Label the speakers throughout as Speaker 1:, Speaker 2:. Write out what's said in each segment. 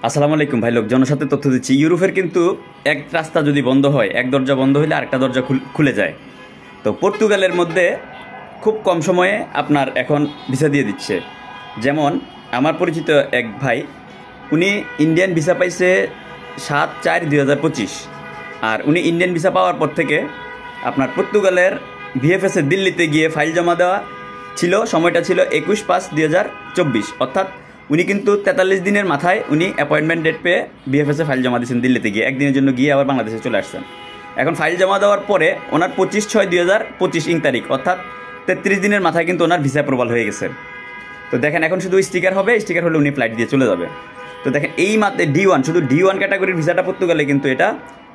Speaker 1: আসসালামু আলাইকুম ভাই লোক জনসাথে তথ্য দিচ্ছি। ইউরোপের কিন্তু এক রাস্তা যদি বন্ধ হয়, এক দরজা বন্ধ হলে আরেকটা দরজা খুলে যায়। তো পর্তুগালের মধ্যে খুব কম সময়ে আপনার এখন ভিসা দিয়ে দিচ্ছে। যেমন আমার পরিচিত এক ভাই, উনি ইন্ডিয়ান ভিসা পাইছে 7/4/2025। আর উনি ইন্ডিয়ান ভিসা পাওয়ার পর থেকে আপনার পর্তুগালের ভিএফএসে দিল্লিতে গিয়ে ফাইল জমা দেওয়া ছিল। সময়টা ছিল 21/5/2024, অর্থাৎ উনি কিন্তু 43 দিনের মাথায় উনি অ্যাপয়েন্টমেন্ট ডেট পেয়ে বিএফএসে ফাইল জমা দিয়েছেন দিল্লিতে গিয়ে, একদিনের জন্য গিয়ে আবার বাংলাদেশে চলে আসছেন। এখন ফাইল জমা দেওয়ার পরে ওনার 25/6/2025 তারিখ, অর্থাৎ 33 দিনের মাথায় কিন্তু ওনার ভিসা অ্যাপ্রুভাল হয়ে গেছে। তো দেখেন এখন শুধু স্টিকার হবে, স্টিকার হলে উনি ফ্লাইট দিয়ে চলে যাবে। তো দেখেন এই মাত্র D1, শুধু D1 ক্যাটাগরির ভিসাটা পর্তুগালে কিন্তু এটা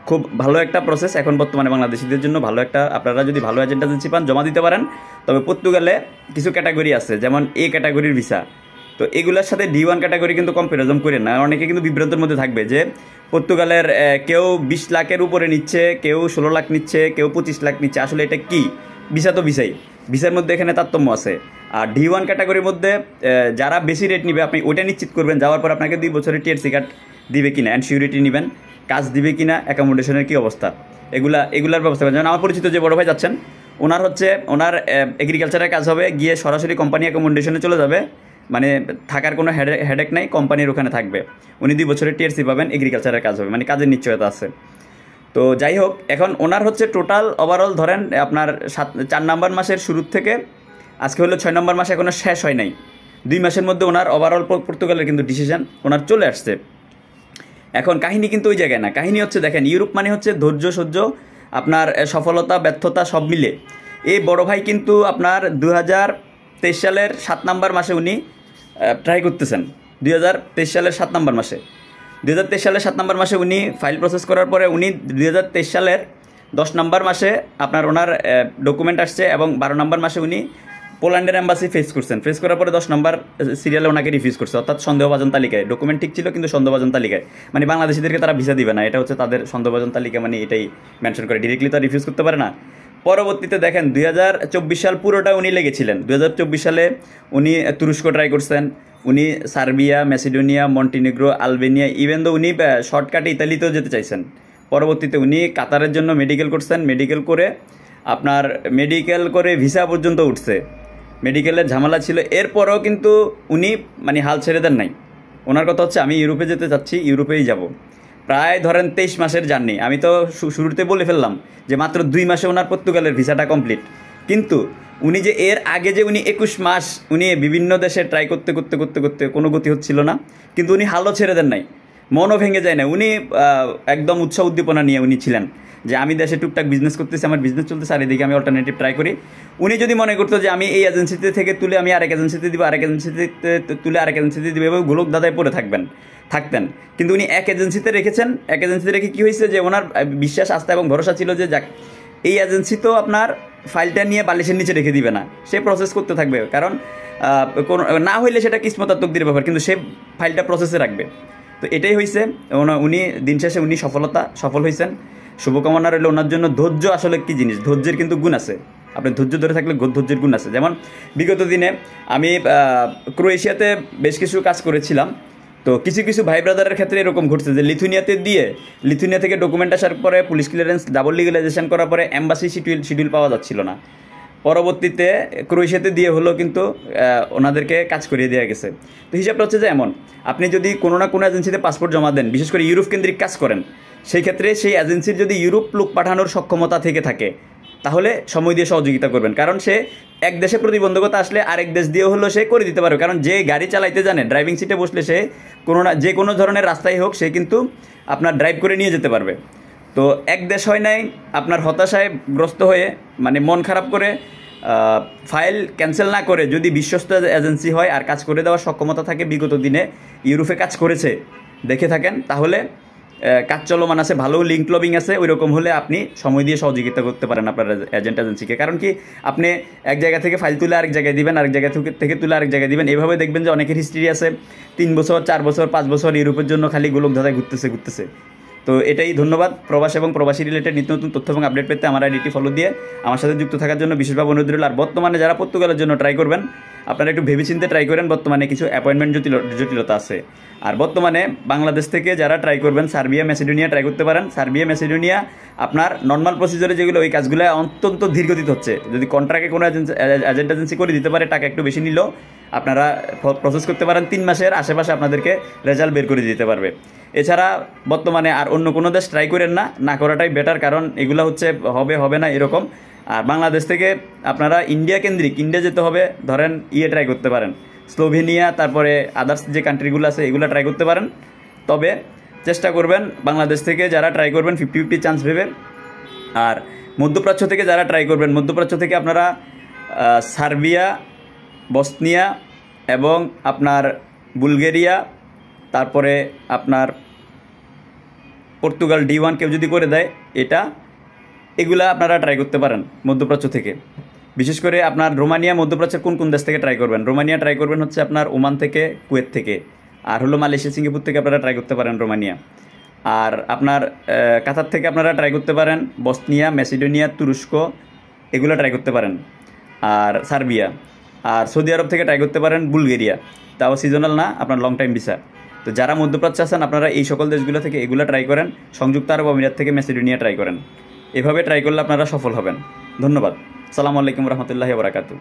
Speaker 1: খুব ভালো একটা প্রসেস এখন বর্তমানে বাংলাদেশিদের জন্য। ভালো একটা, আপনারা যদি ভালো এজেন্ট এজেন্সি পান জমা দিতে পারেন। তবে পর্তুগালে কিছু ক্যাটাগরি আছে, যেমন এ ক্যাটাগরির ভিসা। তো এগুলোর সাথে D1 ক্যাটাগরি কিন্তু কম্পারিজন করে না। অনেকে কিন্তু বিভ্রান্তের মধ্যে থাকবে যে পর্তুগালের কেউ 20 লাখের উপরে নিচ্ছে, কেউ 16 লাখ নিচ্ছে, কেউ 25 লাখ নিচ্ছে। আসলে এটা কি? ভিসা তো ভিসাই, ভিসার মধ্যে এখানে তারতম্য আছে। আর D1 ক্যাটাগরির মধ্যে যারা বেশি রেট নিবে আপনি ওইটা নিশ্চিত করবেন। যাওয়ার পর আপনাকে 2 বছরের টিএরসি কার্ড দিবে কিনা, অ্যান্ড সিউরিটি নেবেন, কাজ দিবে কিনা, অ্যাকোমোডেশনের কী অবস্থা, এগুলার ব্যবস্থা করেন। যেমন আমার পরিচিত যে বড় ভাই যাচ্ছেন, ওনার এগ্রিকালচারের কাজ হবে, গিয়ে সরাসরি কোম্পানি অ্যাকোমোডেশনে চলে যাবে। মানে থাকার কোনো হেডেক নাই, কোম্পানির ওখানে থাকবে। উনি 2 বছরের টিএরসি পাবেন, এগ্রিকালচারের কাজ হবে, মানে কাজের নিশ্চয়তা আছে। তো যাই হোক, এখন ওনার হচ্ছে টোটাল ওভারঅল ধরেন আপনার 4 নম্বর মাসের শুরুর থেকে আজকে হলো 6 নম্বর মাস, এখনও শেষ হয় নাই। 2 মাসের মধ্যে ওনার ওভারঅল পর্তুগালের কিন্তু ডিসিশন ওনার চলে আসছে। এখন কাহিনী কিন্তু ওই জায়গায় না, কাহিনী হচ্ছে দেখেন ইউরোপ মানে হচ্ছে ধৈর্য সহ্য, আপনার সফলতা ব্যর্থতা সব মিলে। এই বড় ভাই কিন্তু আপনার 2023 সালের 7 নম্বর মাসে উনি ট্রাই করতেছেন। 2023 সালের 7 নম্বর মাসে 2023 সালের 7 নম্বর মাসে উনি ফাইল প্রসেস করার পরে উনি 2023 সালের 10 নম্বর মাসে আপনার ওনার ডকুমেন্ট আসছে, এবং 12 নম্বর মাসে উনি পোল্যান্ডের এম্বাসি ফেস করছেন। ফেস করার পরে 10 নম্বর সিরিয়ালে ওনাকে রিফিউজ করছে, অর্থাৎ সন্দেহভাজন তালিকায়। ডকুমেন্ট ঠিক ছিল কিন্তু সন্দেহভাজন তালিকায়, মানে বাংলাদেশিদেরকে তারা ভিসা দিবে না, এটা হচ্ছে তাদের সন্দেহভাজন তালিকা, মানে এটাই মেনশন করে, ডিরেক্টলি তো রিফিউজ করতে পারে না। পরবর্তীতে দেখেন 2024 সাল পুরোটা উনি লেগেছিলেন। 2024 সালে উনি তুরস্ক ট্রাই করছেন, উনি Serbia, Macedonia, Montenegro, Albania, even তো উনি শর্টকাটে ইতালিতেও যেতে চাইছেন। পরবর্তীতে উনি কাতারের জন্য মেডিকেল করছেন, মেডিকেল করে ভিসা পর্যন্ত উঠছে, মেডিকেলের ঝামেলা ছিল। এরপরও কিন্তু উনি মানে হাল ছেড়ে দেন নাই। ওনার কথা হচ্ছে আমি ইউরোপে যেতে চাচ্ছি, ইউরোপেই যাব। প্রায় ধরেন 23 মাসের জার্নি। আমি তো শুরুতে বলে ফেললাম যে মাত্র 2 মাসে ওনার পর্তুগালের ভিসাটা কমপ্লিট। কিন্তু উনি যে এর আগে যে উনি 21 মাস উনি বিভিন্ন দেশে ট্রাই করতে করতে করতে করতে কোনো গতি হচ্ছিল না, কিন্তু উনি হালও ছেড়ে দেন নাই, মনও ভেঙে যায় না। উনি একদম উৎসাহ উদ্দীপনা নিয়ে উনি ছিলেন যে আমি দেশে টুকটাক বিজনেস করতেছি, আমার বিজনেস চলতেছে, আর এদিকে আমি অল্টারনেটিভ ট্রাই করি। উনি যদি মনে করতো যে আমি এই এজেন্সিতে থেকে তুলে আমি আরেক এজেন্সিতে দিব, আরেক এজেন্সিতে তুলে আরেক এজেন্সিতে দিব, এভাবে গোলক দাদায় পড়ে থাকতেন। কিন্তু উনি এক এজেন্সিতে রেখেছেন। এক এজেন্সিতে রেখে কী হয়েছে যে ওনার বিশ্বাস, আস্থা এবং ভরসা ছিল যে যাক এই এজেন্সি তো আপনার ফাইলটা নিয়ে বালিশের নিচে রেখে দিবে না, সে প্রসেস করতে থাকবে। কারণ কোনো না হইলে সেটা কিসমত আর তকদিরের ব্যাপার, কিন্তু সে ফাইলটা প্রসেসে রাখবে। তো এটাই হয়েছে। উনি দিন শেষে উনি সফল হয়েছেন। শুভকামনা রইল ওনার জন্য। ধৈর্য আসলে কী জিনিস, ধৈর্যের কিন্তু গুণ আছে। আপনি ধৈর্য ধরে থাকলে ধৈর্যের গুণ আছে। যেমন বিগত দিনে আমি ক্রোয়েশিয়াতে বেশ কিছু কাজ করেছিলাম। তো কিছু কিছু ভাই ব্রাদারের ক্ষেত্রে এরকম ঘটছে যে লিথুনিয়া থেকে ডকুমেন্ট আসার পরে পুলিশ ক্লিয়ারেন্স, ডাবল লিগালাইজেশন করার পরে এম্বাসি শিডিউল পাওয়া যাচ্ছিল না। পরবর্তীতে ক্রোয়েশিয়াতে দিয়ে হলো, কিন্তু ওনাদেরকে কাজ করিয়ে দেওয়া গেছে। তো হিসাবটা হচ্ছে যে এমন, আপনি যদি কোনো না কোনো এজেন্সিতে পাসপোর্ট জমা দেন, বিশেষ করে ইউরোপ কেন্দ্রিক কাজ করেন, সেই ক্ষেত্রে সেই এজেন্সির যদি ইউরোপ লোক পাঠানোর সক্ষমতা থেকে থাকে তাহলে সময় দিয়ে সহযোগিতা করবেন। কারণ সে এক দেশে প্রতিবন্ধকতা আসলে আরেক দেশ দিয়ে হলো সে করে দিতে পারবে। কারণ যে গাড়ি চালাইতে জানে, ড্রাইভিং সিটে বসলে সে যে কোনো ধরনের রাস্তায় হোক সে কিন্তু আপনার ড্রাইভ করে নিয়ে যেতে পারবে। তো এক দেশ হয় নাই আপনার হতাশায় গ্রস্ত হয়ে, মানে মন খারাপ করে ফাইল ক্যান্সেল না করে যদি বিশ্বস্ত এজেন্সি হয় আর কাজ করে দেওয়ার সক্ষমতা থাকে, বিগত দিনে ইউরোপে কাজ করেছে দেখে থাকেন, তাহলে কাজ চলমান আছে, ভালো লিঙ্ক লবিং আছে, ওই রকম হলে আপনি সময় দিয়ে সহযোগিতা করতে পারেন আপনার এজেন্ট এজেন্সিকে। কারণ কি, আপনি এক জায়গা থেকে ফাইল তুলে আরেক জায়গায় দিবেন, আরেক জায়গা থেকে তুলে আরেক জায়গায় দিবেন। এভাবে দেখবেন যে অনেকের হিস্ট্রি আছে 3 বছর 4 বছর 5 বছর ইউরোপের জন্য খালি গোলক ধাঁধায় ঘুরতেছে। তো এটাই, ধন্যবাদ। প্রবাস এবং প্রবাসী রিলেটেড নিত্য নতুন তথ্য এবং আপডেট পেতে আমার আইডিটি ফলো দিয়ে আমার সাথে যুক্ত থাকার জন্য বিশেষভাবে অনুরোধ রইল। আর বর্তমানে যারা পর্তুগালের জন্য ট্রাই করবেন, আপনারা একটু ভেবেচিন্তে ট্রাই করেন, বর্তমানে কিছু অ্যাপয়েন্টমেন্ট জটিলতা আছে। আর বর্তমানে বাংলাদেশ থেকে যারা ট্রাই করবেন, সার্বিয়া ম্যাসিডোনিয়া ট্রাই করতে পারেন। সার্বিয়া ম্যাসিডোনিয়া আপনার নর্মাল প্রসিজারে যেগুলো, ওই কাজগুলো অত্যন্ত ধীরগতিতে হচ্ছে। যদি কন্ট্রাক্টে কোনো এজেন্ট এজেন্সি করে দিতে পারে, টাকা একটু বেশি নিলেও আপনারা প্রসেস করতে পারেন। 3 মাসের আশেপাশে আপনাদেরকে রেজাল্ট বের করে দিতে পারবে। এছাড়া বর্তমানে আর অন্য কোনো দেশ ট্রাই করেন না করাটাই বেটার, কারণ এগুলো হচ্ছে হবে না এরকম। আর বাংলাদেশ থেকে আপনারা ইন্ডিয়া যেতে হবে, ধরেন ট্রাই করতে পারেন, স্লোভেনিয়া, তারপরে আদার্স যে কান্ট্রিগুলো আছে এগুলো ট্রাই করতে পারেন। তবে চেষ্টা করবেন বাংলাদেশ থেকে যারা ট্রাই করবেন 50-50 চান্স ভেবে। আর মধ্যপ্রাচ্য থেকে যারা ট্রাই করবেন, মধ্যপ্রাচ্য থেকে আপনারা সার্বিয়া, বসনিয়া এবং আপনার বুলগেরিয়া, তারপরে আপনার পর্তুগাল D1 কেউ যদি করে দেয়, এগুলা আপনারা ট্রাই করতে পারেন মধ্যপ্রাচ্য থেকে। বিশেষ করে আপনার রোমানিয়া, মধ্যপ্রাচ্যের কোন দেশ থেকে ট্রাই করবেন? রোমানিয়া ট্রাই করবেন হচ্ছে আপনার ওমান থেকে, কুয়েত থেকে, আর হলো মালয়েশিয়া, সিঙ্গাপুর থেকে আপনারা ট্রাই করতে পারেন রোমানিয়া। আর আপনার কাতার থেকে আপনারা ট্রাই করতে পারেন বসনিয়া, ম্যাসিডোনিয়া, তুরস্ক, এগুলো ট্রাই করতে পারেন, আর সার্বিয়া। আর সৌদি আরব থেকে ট্রাই করতে পারেন বুলগেরিয়া, তাও সিজনাল না, আপনার লং টাইম ভিসা। তো যারা মধ্যপ্রাচ্যে আছেন আপনারা এই সকল দেশগুলো থেকে এগুলো ট্রাই করেন। সংযুক্ত আরব আমিরাত থেকে ম্যাসিডোনিয়া ট্রাই করেন। এভাবে ট্রাই করলে আপনারা সফল হবেন। ধন্যবাদ। আসসালামু আলাইকুম রহমতুল্লাহি ওয়া বারাকাতুহু।